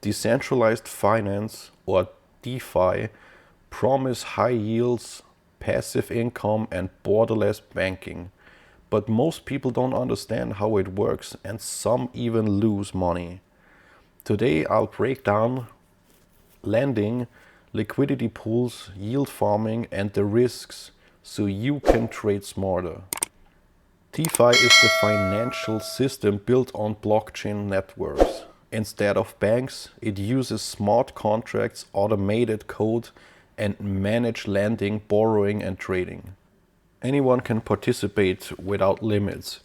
Decentralized finance, or DeFi, promise high yields, passive income, and borderless banking. But most people don't understand how it works, and some even lose money. Today I'll break down lending, liquidity pools, yield farming, and the risks so you can trade smarter. DeFi is the financial system built on blockchain networks. Instead of banks, it uses smart contracts, automated code, and managed lending, borrowing, and trading. Anyone can participate without limits.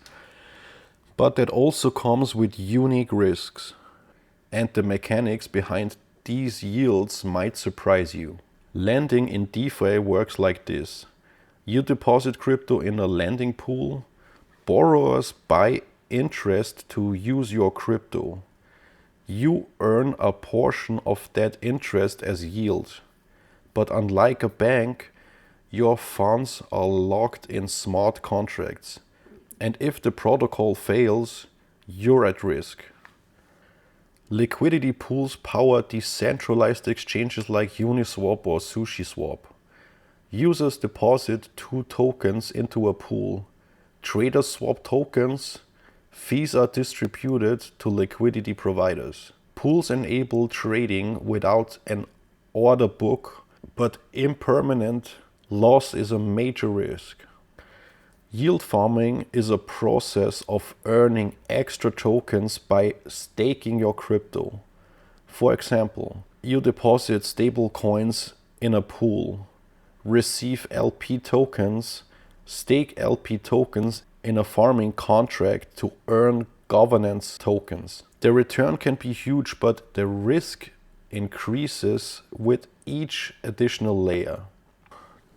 But that also comes with unique risks. And the mechanics behind these yields might surprise you. Lending in DeFi works like this. You deposit crypto in a lending pool. Borrowers buy interest to use your crypto. You earn a portion of that interest as yield. But unlike a bank, your funds are locked in smart contracts. And if the protocol fails, you're at risk. Liquidity pools power decentralized exchanges like Uniswap or SushiSwap. Users deposit 2 tokens into a pool. Traders swap tokens. Fees are distributed to liquidity providers. Pools enable trading without an order book, but impermanent loss is a major risk. Yield farming is a process of earning extra tokens by staking your crypto. For example, you deposit stable coins in a pool, receive LP tokens, stake LP tokens in a farming contract to earn governance tokens. The return can be huge, but the risk increases with each additional layer.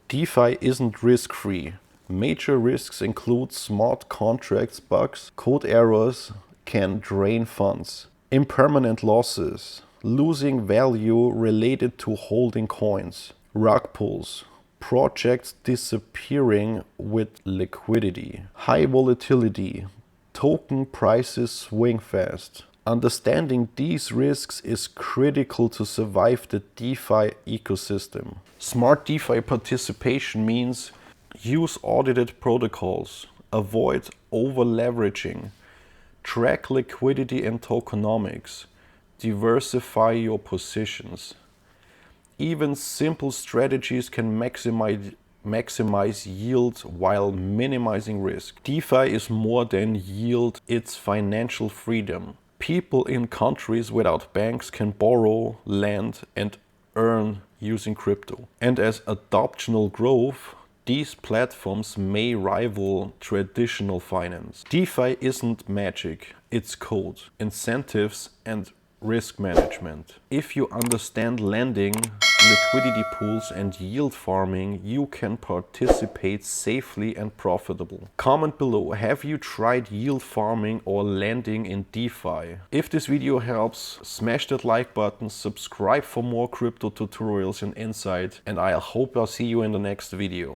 DeFi isn't risk-free. Major risks include smart contracts bugs, code errors can drain funds, impermanent losses, losing value related to holding coins, rug pulls, projects disappearing with liquidity, high volatility, token prices swing fast. Understanding these risks is critical to survive the DeFi ecosystem. Smart DeFi participation means use audited protocols, avoid over-leveraging, track liquidity and tokenomics, diversify your positions. Even simple strategies can maximize yield while minimizing risk. DeFi is more than yield, it's financial freedom. People in countries without banks can borrow, lend, and earn using crypto. And as adoption grows, these platforms may rival traditional finance. DeFi isn't magic, it's code, incentives, and risk management. If you understand lending, liquidity pools, and yield farming, you can participate safely and profitably. Comment below, have you tried yield farming or lending in DeFi? If this video helps, smash that like button, subscribe for more crypto tutorials and insight, and I hope I'll see you in the next video.